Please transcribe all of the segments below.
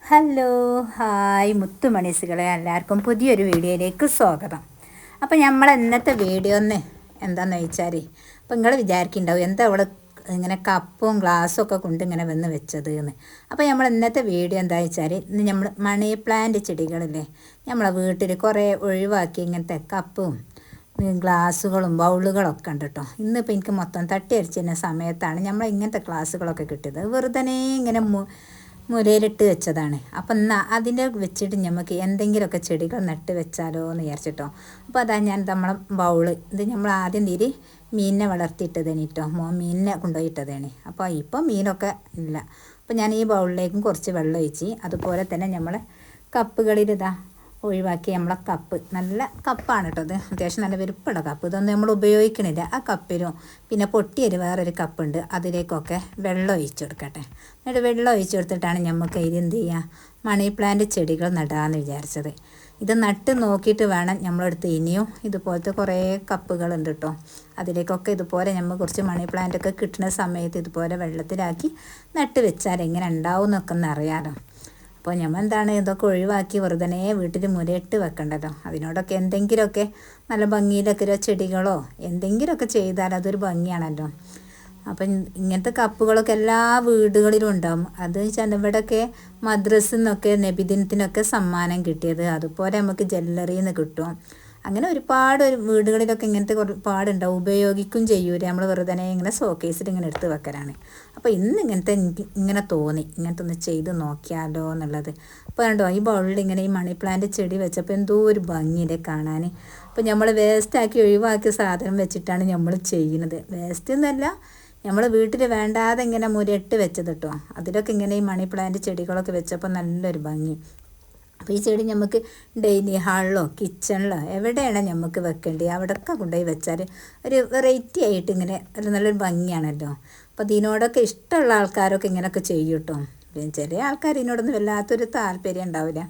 Hello hi മുത്തുമണീസുകളെ എല്ലാവർക്കും പുതിയൊരു വീഡിയോയിലേക്ക് സ്വാഗതം. അപ്പോൾ നമ്മൾ ഇന്നത്തെ വീഡിയോ ഒന്ന് എന്താണെന്ന് ചോദിച്ചാൽ, അപ്പോൾ നിങ്ങൾ വിചാരിക്കുന്നുണ്ടാവും എന്താ അവിടെ ഇങ്ങനെ കപ്പും ഗ്ലാസ്സും ഒക്കെ കൊണ്ട് ഇങ്ങനെ വന്ന് വെച്ചത് എന്ന്. അപ്പോൾ നമ്മൾ ഇന്നത്തെ വീഡിയോ എന്താ വെച്ചാൽ, ഇന്ന് നമ്മൾ മണി പ്ലാന്റ് ചെടികളില്ലേ നമ്മളെ വീട്ടിൽ കുറേ ഒഴിവാക്കി ഇങ്ങനത്തെ കപ്പും ഗ്ലാസ്സുകളും ബൗളുകളൊക്കെ ഉണ്ട് കേട്ടോ. ഇന്നിപ്പോൾ എനിക്ക് മൊത്തം തട്ടിയടിച്ചിരുന്ന സമയത്താണ് നമ്മൾ ഇങ്ങനത്തെ ഗ്ലാസ്സുകളൊക്കെ കിട്ടിയത്. വെറുതെ ഇങ്ങനെ മുരയിലിട്ട് വെച്ചതാണ്. അപ്പം എന്നാൽ അതിൻ്റെ വെച്ചിട്ട് നമുക്ക് എന്തെങ്കിലുമൊക്കെ ചെടികൾ നട്ട് വെച്ചാലോ എന്ന് വിചാരിച്ചിട്ടോ. അപ്പോൾ അതാ ഞാൻ നമ്മളെ ബൗള് ഇത് നമ്മൾ ആദ്യം തീരെ മീനിനെ വളർത്തിയിട്ടതേനി കേട്ടോ. മീനിനെ കൊണ്ടുപോയിട്ടതേനി. അപ്പോൾ ഇപ്പോൾ മീനൊക്കെ ഇല്ല. അപ്പോൾ ഞാൻ ഈ ബൗളിലേക്കും കുറച്ച് വെള്ളം ഒഴിച്ച്, അതുപോലെ തന്നെ നമ്മളെ കപ്പുകളിൽ ഇതാ ഒഴിവാക്കി നമ്മളെ കപ്പ് നല്ല കപ്പാണ് കേട്ടോ. അത് അത്യാവശ്യം നല്ല വലുപ്പമുള്ള കപ്പ്. ഇതൊന്നും നമ്മൾ ഉപയോഗിക്കണില്ല. ആ കപ്പിലും പിന്നെ പൊട്ടിയൊരു വേറൊരു കപ്പുണ്ട്, അതിലേക്കൊക്കെ വെള്ളം ഒഴിച്ചു കൊടുക്കട്ടെ. എന്നിട്ട് വെള്ളം ഒഴിച്ചു കൊടുത്തിട്ടാണ് നമുക്ക് ഇതിൽ എന്ത് ചെയ്യുക, മണി പ്ലാന്റ് ചെടികൾ നടാമെന്ന് വിചാരിച്ചത്. ഇത് നട്ട് നോക്കിയിട്ട് വേണം നമ്മളെടുത്ത് ഇനിയും ഇതുപോലത്തെ കുറേ കപ്പുകളുണ്ട് കേട്ടോ. അതിലേക്കൊക്കെ ഇതുപോലെ നമ്മൾ കുറച്ച് മണി പ്ലാന്റൊക്കെ കിട്ടുന്ന സമയത്ത് ഇതുപോലെ വെള്ളത്തിലാക്കി നട്ട് വെച്ചാൽ എങ്ങനെ ഉണ്ടാവും എന്നൊക്കെ ഒന്ന് അറിയാമല്ലോ. അപ്പോൾ നമ്മൾ എന്താണ് ഇതൊക്കെ ഒഴിവാക്കി വെറുതെ വീട്ടിൽ മുരയിട്ട് വെക്കണ്ടല്ലോ. അതിനോടൊക്കെ എന്തെങ്കിലുമൊക്കെ നല്ല ഭംഗിയിലൊക്കെ ഒരു ചെടികളോ എന്തെങ്കിലുമൊക്കെ ചെയ്താൽ അതൊരു ഭംഗിയാണല്ലോ. അപ്പം ഇങ്ങനത്തെ കപ്പുകളൊക്കെ എല്ലാ വീടുകളിലും ഉണ്ടാവും. അത് വെച്ചാൽ ഇവിടെയൊക്കെ മദ്രസിൽ നിന്നൊക്കെ നബിദിനത്തിനൊക്കെ സമ്മാനം കിട്ടിയത്, അതുപോലെ നമുക്ക് ജ്വല്ലറിയിൽ നിന്ന് കിട്ടും. അങ്ങനെ ഒരുപാട് വീടുകളിലൊക്കെ ഇങ്ങനത്തെ ഒരുപാടുണ്ടാവും. ഉപയോഗിക്കും ചെയ്യൂല, നമ്മൾ വെറുതെ ഇങ്ങനെ ഷോക്കേസിൽ ഇങ്ങനെ എടുത്ത് വെക്കലാണ്. അപ്പോൾ ഇന്ന് ഇങ്ങനത്തെ എനിക്ക് ഇങ്ങനെ തോന്നി ഇങ്ങനത്തെ ഒന്ന് ചെയ്ത് നോക്കിയാലോ എന്നുള്ളത്. അപ്പോൾ കണ്ടോ ഈ ബൗളിൽ ഇങ്ങനെ ഈ മണി പ്ലാന്റ് ചെടി വെച്ചപ്പോൾ എന്തോ ഒരു ഭംഗിയില്ലേ കാണാൻ. അപ്പോൾ നമ്മൾ വേസ്റ്റാക്കി ഒഴിവാക്കിയ സാധനം വെച്ചിട്ടാണ് നമ്മൾ ചെയ്യുന്നത്. വേസ്റ്റ് എന്നല്ല, നമ്മൾ വീട്ടിൽ വേണ്ടാതെ ഇങ്ങനെ മുരട്ട് വെച്ചത് കേട്ടോ. അതിലൊക്കെ ഇങ്ങനെ ഈ മണി പ്ലാന്റ് ചെടികളൊക്കെ വെച്ചപ്പോൾ നല്ലൊരു ഭംഗി. അപ്പോൾ ഈ ചെടി നമുക്ക് ഡൈനിങ് ഹാളിലോ കിച്ചണിലോ എവിടെയാണ് നമുക്ക് വെക്കേണ്ടത് അവിടെയൊക്കെ കൊണ്ടുപോയി വെച്ചാൽ ഒരു വെറൈറ്റി ആയിട്ട് ഇങ്ങനെ ഒരു നല്ലൊരു ഭംഗിയാണല്ലോ. അപ്പോൾ ഇതിനോടൊക്കെ ഇഷ്ടമുള്ള ആൾക്കാരൊക്കെ ഇങ്ങനെയൊക്കെ ചെയ്യും കേട്ടോ. പിന്നെ ചില ആൾക്കാർ ഇതിനോടൊന്നും വല്ലാത്തൊരു താല്പര്യം ഉണ്ടാവില്ല.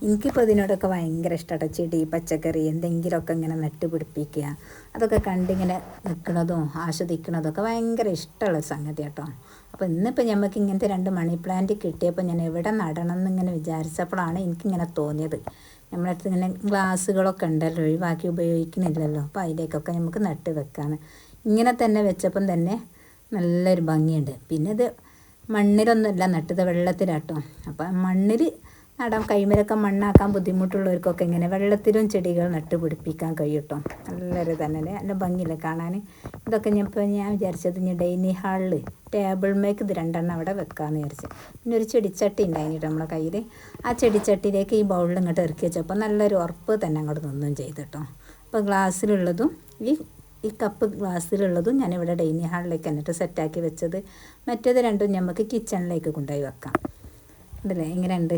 എനിക്കിപ്പോൾ ഇതിനോടൊക്കെ ഭയങ്കര ഇഷ്ടമാണ്. ചെടി പച്ചക്കറി എന്തെങ്കിലുമൊക്കെ ഇങ്ങനെ നട്ട് പിടിപ്പിക്കുക, അതൊക്കെ കണ്ടിങ്ങനെ നിൽക്കുന്നതും ആസ്വദിക്കുന്നതൊക്കെ ഭയങ്കര ഇഷ്ടമുള്ള സംഗതി കേട്ടോ. അപ്പോൾ ഇന്നിപ്പോൾ നമുക്ക് ഇങ്ങനത്തെ 2 മണി പ്ലാന്റ് കിട്ടിയപ്പോൾ ഞാൻ എവിടെ നടണം എന്നിങ്ങനെ വിചാരിച്ചപ്പോഴാണ് എനിക്കിങ്ങനെ തോന്നിയത്. നമ്മളടുത്ത് ഇങ്ങനെ ഗ്ലാസ്സുകളൊക്കെ ഉണ്ടല്ലോ, ഒഴിവാക്കി ഉപയോഗിക്കുന്നില്ലല്ലോ. അപ്പോൾ അതിലേക്കൊക്കെ നമുക്ക് നട്ട് വെക്കാമെന്ന് ഇങ്ങനെ തന്നെ വെച്ചപ്പം തന്നെ നല്ലൊരു ഭംഗിയുണ്ട്. പിന്നെ ഇത് മണ്ണിലൊന്നുമല്ല നട്ടത്, വെള്ളത്തിലാട്ടോ. അപ്പം മണ്ണിൽ നടാം, കൈമലൊക്കെ മണ്ണാക്കാൻ ബുദ്ധിമുട്ടുള്ളവർക്കൊക്കെ ഇങ്ങനെ വെള്ളത്തിലും ചെടികൾ നട്ട് പിടിപ്പിക്കാൻ കഴിയും കേട്ടോ. നല്ലൊരു തന്നെ നല്ല ഭംഗിയില്ല കാണാൻ. ഇതൊക്കെ ഞാൻ വിചാരിച്ചത് ഇനി ഡൈനിങ് ഹാളിൽ ടേബിൾ മേക്ക് ഇത് 2 അവിടെ വെക്കാമെന്ന് വിചാരിച്ചു. പിന്നെ ഒരു ചെടിച്ചട്ടി ഉണ്ടായിരുന്നു നമ്മളെ കയ്യിൽ. ആ ചെടിച്ചട്ടിയിലേക്ക് ഈ ബൗളിൽ ഇങ്ങോട്ട് ഇറക്കി വെച്ചപ്പോൾ നല്ലൊരു ഉറപ്പ് തന്നെ അങ്ങോട്ട് നിന്നും ചെയ്തു കേട്ടോ. അപ്പോൾ ഗ്ലാസ്സിലുള്ളതും ഈ കപ്പ് ഗ്ലാസ്സിലുള്ളതും ഞാനിവിടെ ഡൈനിങ് ഹാളിലേക്ക് എന്നിട്ട് സെറ്റാക്കി വെച്ചത്. മറ്റേത് 2 നമുക്ക് കിച്ചണിലേക്ക് കൊണ്ടുപോയി വെക്കാം. ഉണ്ടല്ലേ, എങ്ങനെയുണ്ട്,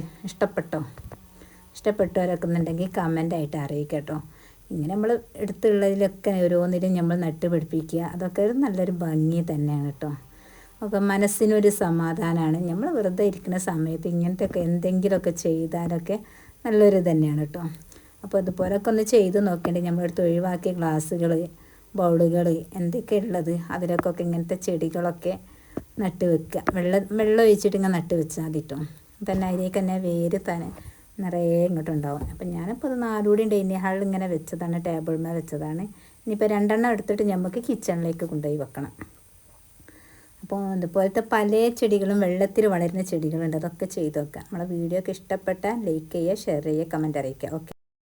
ഇഷ്ടപ്പെട്ടവരൊക്കെ എന്നുണ്ടെങ്കിൽ കമൻ്റായിട്ട് അറിയിക്കുക കേട്ടോ. ഇങ്ങനെ നമ്മൾ എടുത്തുള്ളതിലൊക്കെ ഓരോന്നിലും നമ്മൾ നട്ട് പിടിപ്പിക്കുക, അതൊക്കെ ഒരു നല്ലൊരു ഭംഗി തന്നെയാണ് കേട്ടോ. അപ്പോൾ മനസ്സിനൊരു സമാധാനമാണ്. നമ്മൾ വെറുതെ ഇരിക്കുന്ന സമയത്ത് ഇങ്ങനത്തെയൊക്കെ എന്തെങ്കിലുമൊക്കെ ചെയ്താലൊക്കെ നല്ലൊരു തന്നെയാണ് കേട്ടോ. അപ്പോൾ ഇതുപോലൊക്കെ ഒന്ന് ചെയ്ത് നോക്കേണ്ടി നമ്മളെടുത്ത് ഒഴിവാക്കിയ ഗ്ലാസ്സുകൾ ബൗളുകൾ എന്തൊക്കെ ഉള്ളത് അതിലൊക്കെ ഇങ്ങനത്തെ ചെടികളൊക്കെ നട്ട് വെക്കുക. വെള്ളം ഒഴിച്ചിട്ട് ഇങ്ങനെ നട്ട് വെച്ചാൽ മതി കേട്ടോ. തന്നെ അതിലേക്ക് തന്നെ വേര് തന്നെ നിറയെ ഇങ്ങോട്ടുണ്ടാവും. അപ്പം ഞാനിപ്പോൾ അത് 4 കൂടി ഡൈനിങ് ഹാളിൽ ഇങ്ങനെ വെച്ചതാണ്, ടേബിളിന്മേൽ വെച്ചതാണ്. ഇനിയിപ്പോൾ 2 എടുത്തിട്ട് നമുക്ക് കിച്ചണിലേക്ക് കൊണ്ടുപോയി വെക്കണം. അപ്പോൾ അതുപോലത്തെ പല ചെടികളും വെള്ളത്തിൽ വളരുന്ന ചെടികളുണ്ട്, അതൊക്കെ ചെയ്ത് വെക്കുക. നമ്മളെ വീഡിയോ ഒക്കെ ഇഷ്ടപ്പെട്ടാൽ ലൈക്ക് ചെയ്യുക, ഷെയർ ചെയ്യുക, കമൻറ്റ് അറിയിക്കുക. ഓക്കെ.